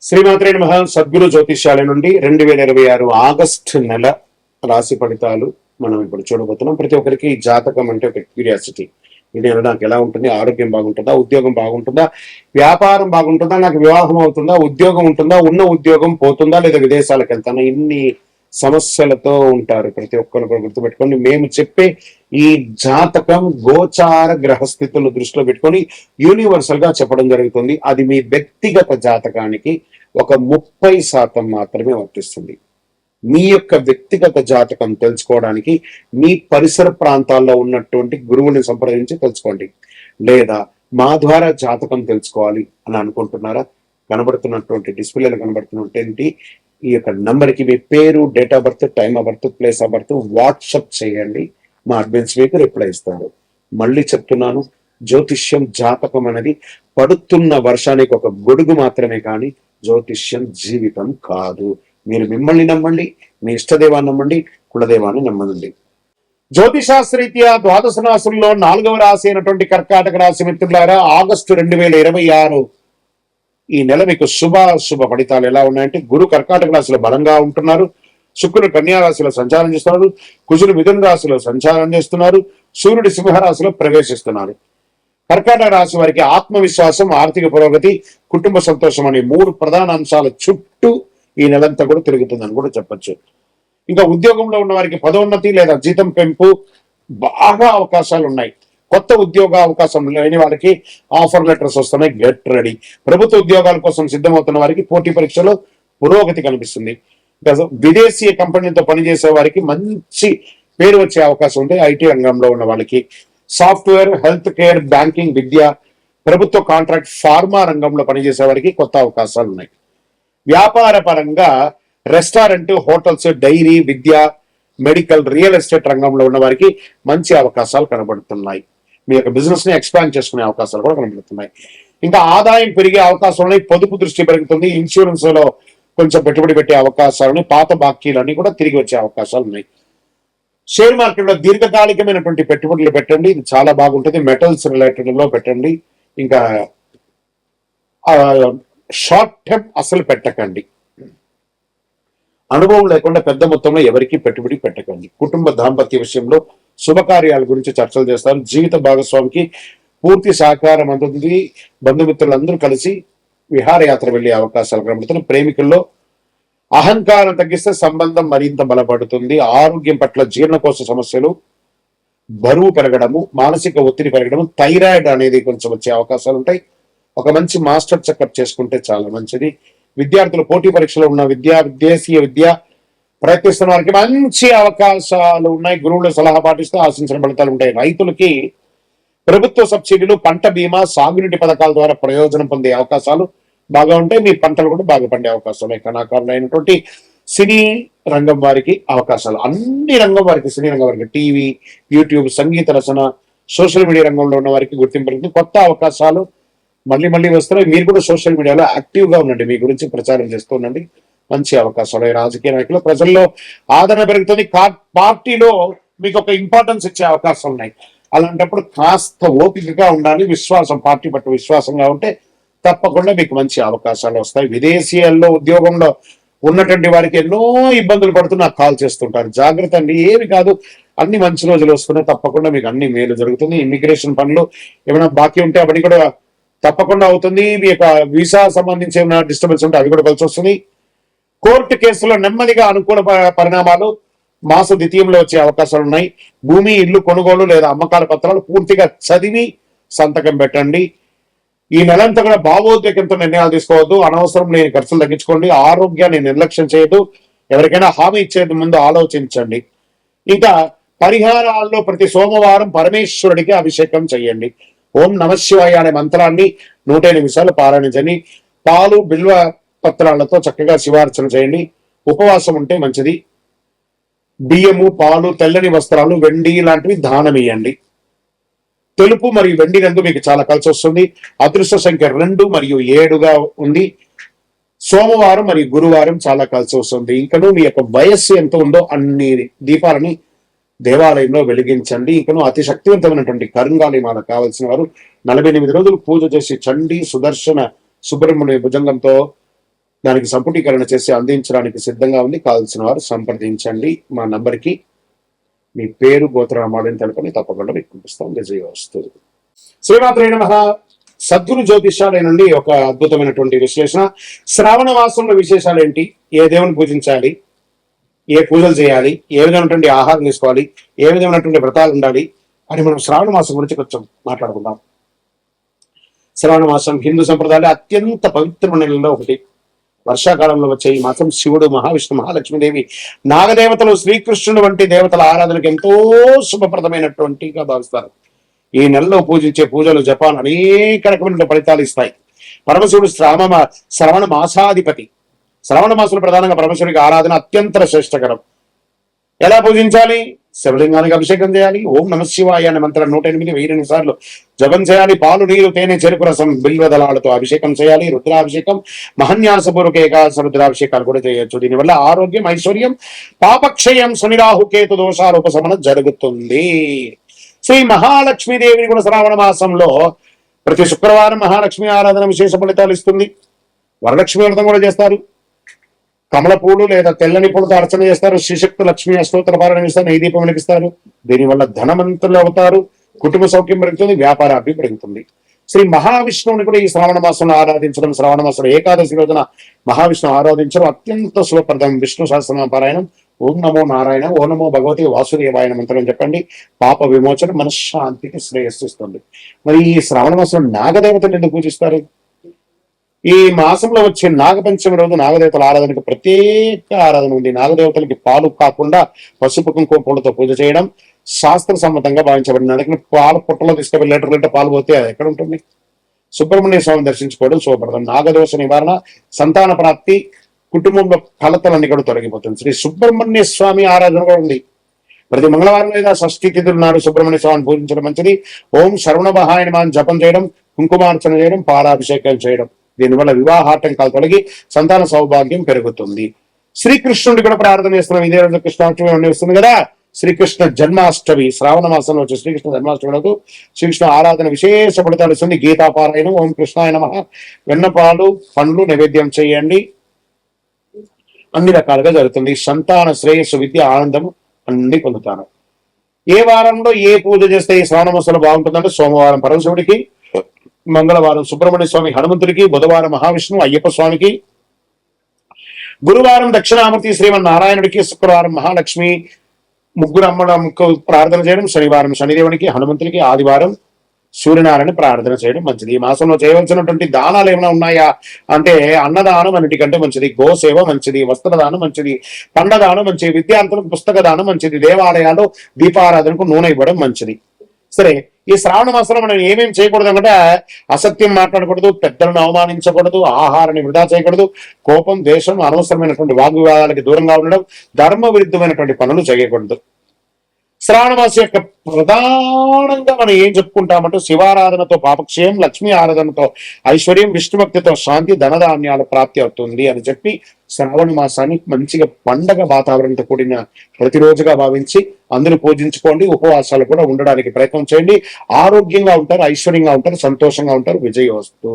శ్రీమాత్రే నమః. సద్గురు జ్యోతిష్యాల నుండి 2026 ఆగస్టు నెల రాశి ఫలితాలు మనం ఇప్పుడు చూడబోతున్నాం. ప్రతి ఒక్కరికి జాతకం అంటే ఒక క్యూరియాసిటీ. ఈ నెల నాకు ఎలా ఉంటుంది, ఆరోగ్యం బాగుంటుందా, ఉద్యోగం బాగుంటుందా, వ్యాపారం బాగుంటుందా, నాకు వివాహం అవుతుందా, ఉద్యోగం ఉంటుందా, ఉన్న ఉద్యోగం పోతుందా, లేదా విదేశాలకు వెళ్తానా, ఇన్ని సమస్యలతో ఉంటారు. ప్రతి ఒక్కరు గుర్తుపెట్టుకొని మేము చెప్పే ఈ జాతకం గోచార గ్రహస్థితులు దృష్టిలో పెట్టుకొని యూనివర్సల్ గా చెప్పడం జరుగుతుంది. అది మీ వ్యక్తిగత జాతకానికి ఒక 30% మాత్రమే వర్తిస్తుంది. మీ యొక్క వ్యక్తిగత జాతకం తెలుసుకోవడానికి మీ పరిసర ప్రాంతాల్లో ఉన్నటువంటి గురువుని సంప్రదించి తెలుసుకోండి. లేదా మా ద్వారా జాతకం తెలుసుకోవాలి అని అనుకుంటున్నారా? కనబడుతున్నటువంటి డిస్ప్లేలో కనబడుతున్నటువంటి ఈ యొక్క నంబర్కి మీ పేరు, date of birth, time of birth, place of birth WhatsApp చేయండి. మా అడ్మిన్స్ మీకు రిప్లై ఇస్తారు. మళ్ళీ చెప్తున్నాను, జ్యోతిష్యం జాతకం అనేది పడుతున్న వర్షానికి ఒక గొడుగు మాత్రమే, కానీ జ్యోతిష్యం జీవితం కాదు. మీరు మిమ్మల్ని నమ్మండి, మీ ఇష్టదేవాన్ని నమ్మండి, కులదేవాన్ని నమ్మండి. జ్యోతిశాస్త్రరీత్యా ద్వాదశ రాశుల్లో 4వ రాశి అయినటువంటి కర్కాటక రాశి మిత్రులారా, ఆగస్టు 2026 ఈ నెల మీకు శుభ ఫలితాలు ఎలా ఉన్నాయంటే, గురు కర్కాటక రాశిలో బలంగా ఉంటున్నారు, శుక్రుడు కన్యా రాశిలో సంచారం చేస్తున్నారు, కుజుడు మిథున రాశిలో సంచారం చేస్తున్నారు, సూర్యుడు సింహరాశిలో ప్రవేశిస్తున్నారు. కర్కాటక రాశి వారికి ఆత్మవిశ్వాసం, ఆర్థిక పురోగతి, కుటుంబ సంతోషం అనే 3 ప్రధాన అంశాల చుట్టూ ఈ నెలంతా కూడా తిరుగుతుందని కూడా చెప్పచ్చు. ఇంకా ఉద్యోగంలో ఉన్న వారికి పదోన్నతి లేదా జీతం పెంపు బాగా అవకాశాలు ఉన్నాయి. కొత్త ఉద్యోగ అవకాశం లేని వారికి ఆఫర్ లెటర్స్ వస్తున్నాయి, గెట్ రెడీ. ప్రభుత్వ ఉద్యోగాల కోసం సిద్ధమవుతున్న వారికి పోటీ పరీక్షలో పురోగతి కనిపిస్తుంది. విదేశీ కంపెనీతో పనిచేసే వారికి మంచి పేరు వచ్చే అవకాశం ఉంది. ఐటీ రంగంలో ఉన్న వాళ్ళకి, సాఫ్ట్వేర్, హెల్త్ కేర్, బ్యాంకింగ్, విద్య, ప్రభుత్వ కాంట్రాక్ట్, ఫార్మా రంగంలో పనిచేసే వారికి కొత్త అవకాశాలు ఉన్నాయి. వ్యాపార పరంగా రెస్టారెంట్, హోటల్స్, డైరీ, విద్య, మెడికల్, రియల్ ఎస్టేట్ రంగంలో ఉన్న వారికి మంచి అవకాశాలు కనబడుతున్నాయి. మీ యొక్క బిజినెస్ ని ఎక్స్పాండ్ చేసుకునే అవకాశాలు కూడా కనబడుతున్నాయి. ఇంకా ఆదాయం పెరిగే అవకాశం ఉన్నాయి. పొదుపు దృష్టి పెరుగుతుంది. ఇన్సూరెన్స్ లో కొంచెం పెట్టుబడి పెట్టే అవకాశాలు, పాత బాకీలన్నీ కూడా తిరిగి వచ్చే అవకాశాలు ఉన్నాయి. షేర్ మార్కెట్ లో దీర్ఘకాలికమైనటువంటి పెట్టుబడులు పెట్టండి, ఇది చాలా బాగుంటుంది. మెటల్స్ రిలేటెడ్ లో పెట్టండి. ఇంకా షార్ట్ టర్మ్ అసలు పెట్టకండి. అనుభవం లేకుండా పెద్ద మొత్తంలో ఎవరికి పెట్టుబడి పెట్టకండి. కుటుంబ దాంపత్య విషయంలో శుభకార్యాల గురించి చర్చలు చేస్తారు. జీవిత భాగస్వామికి పూర్తి సహకారం అందుతుంది. బంధుమిత్రులందరూ కలిసి విహారయాత్ర వెళ్లే అవకాశాలు కనబడుతున్నాయి. ప్రేమికుల్లో అహంకారం తగ్గిస్తే సంబంధం మరింత బలపడుతుంది. ఆరోగ్యం పట్ల జీర్ణకోశ సమస్యలు, బరువు పెరగడము, మానసిక ఒత్తిడి పెరగడము, థైరాయిడ్ అనేది కొంచెం వచ్చే అవకాశాలు ఉంటాయి. ఒక మంచి మాస్టర్ చెకప్ చేసుకుంటే చాలా మంచిది. విద్యార్థులు పోటీ పరీక్షలో ఉన్న విదేశీయ విద్య ప్రయత్నిస్తున్న వారికి మంచి అవకాశాలు ఉన్నాయి. గురువుల సలహా పాటిస్తూ ఆశించిన ఫలితాలు ఉంటాయి. రైతులకి ప్రభుత్వ సబ్సిడీలు, పంట బీమా, సాగునీటి పథకాల ద్వారా ప్రయోజనం పొందే అవకాశాలు బాగా ఉంటాయి. మీ పంటలు కూడా బాగా పండే అవకాశాలు. కళాకారులు అయినటువంటి సినీ రంగం వారికి అవకాశాలు, అన్ని రంగం వారికి, సినీ రంగం వారికి, టీవీ, యూట్యూబ్, సంగీత రచన, సోషల్ మీడియా రంగంలో ఉన్న వారికి గుర్తింపు, కొత్త అవకాశాలు మళ్ళీ వస్తున్నాయి. మీరు కూడా సోషల్ మీడియాలో యాక్టివ్ గా ఉండండి, మీ గురించి ప్రచారం చేస్తూ ఉండండి. మంచి అవకాశాలు. రాజకీయ నాయకులు, ప్రజల్లో ఆదరణ పెరుగుతుంది. పార్టీలో మీకు ఒక ఇంపార్టెన్స్ ఇచ్చే అవకాశాలు ఉన్నాయి. అలాంటప్పుడు కాస్త ఓపికగా ఉండాలి. విశ్వాసం, పార్టీ పట్ల విశ్వాసంగా ఉంటే తప్పకుండా మీకు మంచి అవకాశాలు వస్తాయి. విదేశీయాల్లో ఉద్యోగంలో ఉన్నటువంటి వారికి ఎన్నో ఇబ్బందులు పడుతూ నాకు కాల్ చేస్తుంటారు. జాగ్రత్త అండి, ఏమి కాదు, అన్ని మంచి రోజులు వస్తున్నాయి. తప్పకుండా మీకు అన్ని మేలు జరుగుతుంది. ఇమిగ్రేషన్ పనులు ఏమైనా బాకీ ఉంటే అవన్నీ కూడా తప్పకుండా అవుతుంది. మీ యొక్క వీసా సంబంధించి ఏమైనా డిస్టర్బెన్స్ ఉంటే అవి కూడా కలిసి వస్తుంది. కోర్టు కేసులో నెమ్మదిగా అనుకూల పరిణామాలు మాస ద్వితీయంలో వచ్చే అవకాశాలు ఉన్నాయి. భూమి, ఇల్లు కొనుగోలు లేదా అమ్మకాల పత్రాలు పూర్తిగా చదివి సంతకం పెట్టండి. ఈ నెలంతా కూడా భావోద్వేగంతో నిర్ణయాలు తీసుకోవద్దు. అనవసరం లేని ఖర్చులు తగ్గించుకోండి. ఆరోగ్యాన్ని నిర్లక్ష్యం చేయదు. ఎవరికైనా హామీ ఇచ్చేది ముందు ఆలోచించండి. ఇంకా పరిహారాల్లో ప్రతి సోమవారం పరమేశ్వరుడికి అభిషేకం చేయండి. ఓం నమశివాయ అనే మంత్రాన్ని 108 సార్లు పారాయణించండి. పాలు, బిల్వ పత్రాలతో చక్కగా శివార్చన చేయండి. ఉపవాసం ఉంటే మంచిది. బియ్యము, పాలు, తెల్లని వస్త్రాలు, వెండి లాంటివి దానం ఇవ్వండి. తెలుపు మరియు వెండి రంగు మీకు చాలా కలిసి వస్తుంది. అదృష్ట సంఖ్య 2 మరియు 7గా ఉంది. సోమవారం మరియు గురువారం చాలా కలిసి వస్తుంది. ఇంకను మీ యొక్క వయస్సు ఎంత ఉందో అన్ని దీపాలని దేవాలయంలో వెలిగించండి. ఇంకను అతి శక్తివంతమైనటువంటి కరుంగాలి మాల కావలసిన వారు 48 రోజులు పూజ చేసి చండీ, సుదర్శన, సుబ్రహ్మణ్య భుజంగంతో దానికి సంపుటీకరణ చేసి అందించడానికి సిద్ధంగా ఉంది. కావాల్సిన వారు సంప్రదించండి. మా నంబర్కి మీ పేరు గోత్రనామాలను తెలుపని తప్పకుండా మీకు పంపిస్తాం. విజయవస్తు. శ్రీమాత్రే నమః. సద్గురు జ్యోతిష్యాలయ నుండి ఒక అద్భుతమైనటువంటి విశ్లేషణ. శ్రావణ మాసంలో విశేషాలు ఏంటి, ఏ దేవుని పూజించాలి, ఏ పూజలు చేయాలి, ఏ విధమైనటువంటి ఆహారం తీసుకోవాలి, ఏ విధమైనటువంటి వ్రతాలు ఉండాలి అని మనం శ్రావణ మాసం గురించి కొంచెం మాట్లాడుకుందాం. శ్రావణ మాసం హిందూ సంప్రదాయంలో అత్యంత పవిత్రమైన నెలలో ఒకటి. వర్షాకాలంలో వచ్చే ఈ మాసం శివుడు, మహావిష్ణు, మహాలక్ష్మీదేవి, నాగదేవతలు, శ్రీకృష్ణుడు వంటి దేవతల ఆరాధనకు ఎంతో శుభప్రదమైనటువంటిగా భావిస్తారు. ఈ నెలలో పూజించే పూజలు, జపాలు అనేక రకమైన ఫలితాలు ఇస్తాయి. పరమశివుడు శ్రవణ మాసాధిపతి. శ్రవణ మాసంలో ప్రధానంగా పరమశివుడికి ఆరాధన అత్యంత శ్రేష్టకరం. ఎలా పూజించాలి? శివలింగానికి అభిషేకం చేయాలి. ఓం నమ శివాయ అనే మంత్రం 108 1000 సార్లు జపం చేయాలి. పాలు, నీరు, తేనె, చెరుకు రసం, బిల్వదళాలతో అభిషేకం చేయాలి. రుద్రాభిషేకం, మహన్యాసపూర్వక ఏకాదశ రుద్రాభిషేకాలు కూడా చేయొచ్చు. దీనివల్ల ఆరోగ్యం, ఐశ్వర్యం, పాపక్షయం, శనిరాహు కేతు దోషాల ఉపశమనం జరుగుతుంది. శ్రీ మహాలక్ష్మీదేవిని కూడా శ్రావణ మాసంలో ప్రతి శుక్రవారం మహాలక్ష్మి ఆరాధన విశేష ఫలితాలు ఇస్తుంది. వరలక్ష్మి వ్రతం కూడా చేస్తారు. కమల పూలు లేదా తెల్లని పూలతో అర్చన చేస్తారు. శ్రీశక్తి లక్ష్మి అష్టోత్తర పారాయణ ఇస్తారు. నెయ్యి దీపం వెలిగిస్తారు. దీనివల్ల ధనవంతులు అవుతారు. కుటుంబ సౌఖ్యం పెరుగుతుంది. వ్యాపార అభివృద్ధి పెరుగుతుంది. శ్రీ మహావిష్ణువుని కూడా ఈ శ్రావణ మాసంలో ఆరాధించడం, శ్రావణ మాసంలో ఏకాదశి రోజున మహావిష్ణువు ఆరాధించడం అత్యంత శుభప్రదం. విష్ణు సహస్రనామ పారాయణం, ఓం నమో నారాయణ, ఓం నమో భగవతి వాసుదేవాయన మంత్రం చెప్పండి. పాప విమోచన, మనశ్శాంతికి శ్రేయస్సిస్తుంది. మరి ఈ శ్రావణ మాసంలో నాగదేవతలు ఎందుకు పూజిస్తారు? ఈ మాసంలో వచ్చే నాగపంచమి రోజు నాగదేవతల ఆరాధనకు ప్రత్యేక ఆరాధన ఉంది. నాగదేవతలకి పాలు కాకుండా పసుపు కుంకుమ పూలతో పూజ చేయడం శాస్త్ర సమ్మతంగా భావించబడింది. అందుకని పాలు పుట్టలో తీసుకెళ్ళి లీటర్ పాలు పోతే అది ఎక్కడ ఉంటుంది? సుబ్రహ్మణ్య స్వామిని దర్శించుకోవడం శుభప్రదం. నాగదోష నివారణ, సంతాన ప్రాప్తి, కుటుంబంలో కలతలన్నీ కూడా తొలగిపోతుంది. శ్రీ సుబ్రహ్మణ్య స్వామి ఆరాధన కూడా ఉంది. ప్రతి మంగళవారం లేదా షష్ఠి తిథుల నాడు సుబ్రహ్మణ్య స్వామిని పూజించడం మంచిది. ఓం శరవణమహాయ నమః జపం చేయడం, కుంకుమార్చన చేయడం, పాలాభిషేకం చేయడం. దీనివల్ల వివాహాటంకాలు తొలగి సంతాన సౌభాగ్యం పెరుగుతుంది. శ్రీకృష్ణుడి కూడా ప్రార్థన చేస్తున్నాం. ఇదే రోజు కృష్ణాష్టమి వస్తుంది కదా. శ్రీకృష్ణ జన్మాష్టమి శ్రావణ మాసంలో వచ్చే శ్రీకృష్ణ జన్మాష్టమిలకు శ్రీకృష్ణ ఆరాధన విశేష ఫలితాలు ఇస్తుంది. గీతాపారాయణం, ఓం కృష్ణాయ నమః, వెన్నపాలు, పండ్లు నైవేద్యం చేయండి. అన్ని రకాలుగా జరుగుతుంది. సంతాన శ్రేయస్సు, విద్య, ఆనందము అన్ని పొందుతాను. ఏ వారంలో ఏ పూజ చేస్తే ఈ శ్రావణ మాసంలో బాగుంటుందంటే సోమవారం పరమశివుడికి, మంగళవారం సుబ్రహ్మణ్య స్వామి హనుమంతుడికి, బుధవారం మహావిష్ణువు అయ్యప్ప స్వామికి, గురువారం దక్షిణామూర్తి శ్రీమన్నారాయణుడికి, శుక్రవారం మహాలక్ష్మి ముగ్గురు అమ్మకు ప్రార్థన చేయడం, శనివారం శనిదేవునికి, హనుమంతుడికి, ఆదివారం సూర్యనారాయణ ప్రార్థన చేయడం మంచిది. ఈ మాసంలో చేయవలసినటువంటి దానాలు ఏమైనా ఉన్నాయా అంటే అన్నదానం అన్నిటికంటే మంచిది, గోసేవ మంచిది, వస్త్రదానం మంచిది, పండదానం మంచిది, విద్యార్థులకు పుస్తక దానం మంచిది, దేవాలయాల్లో దీపారాధనకు నూనె ఇవ్వడం మంచిది. సరే, ఈ శ్రావణ మాసంలో మనం ఏమేమి చేయకూడదు అంటే అసత్యం మాట్లాడకూడదు, పెద్దలను అవమానించకూడదు, ఆహారాన్ని వృధా చేయకూడదు, కోపం, ద్వేషం, అనవసరమైనటువంటి వాగ్వివాదాలకి దూరంగా ఉండడం, ధర్మ విరుద్ధమైనటువంటి పనులు చేయకూడదు. శ్రావణ మాసం యొక్క ప్రధానంగా మనం ఏం చెప్పుకుంటామంటే శివారాధనతో పాపక్షయం, లక్ష్మీ ఆరాధనతో ఐశ్వర్యం, విష్ణుభక్తితో శాంతి, ధనధాన్యాల ప్రాప్తి అవుతుంది అని చెప్పి శ్రావణ మాసాన్ని మంచిగా పండగ వాతావరణంతో కూడిన ప్రతిరోజుగా భావించి అందరూ పూజించుకోండి. ఉపవాసాలు కూడా ఉండడానికి ప్రయత్నం చేయండి. ఆరోగ్యంగా ఉంటారు, ఐశ్వర్యంగా ఉంటారు, సంతోషంగా ఉంటారు. విజయవస్తు.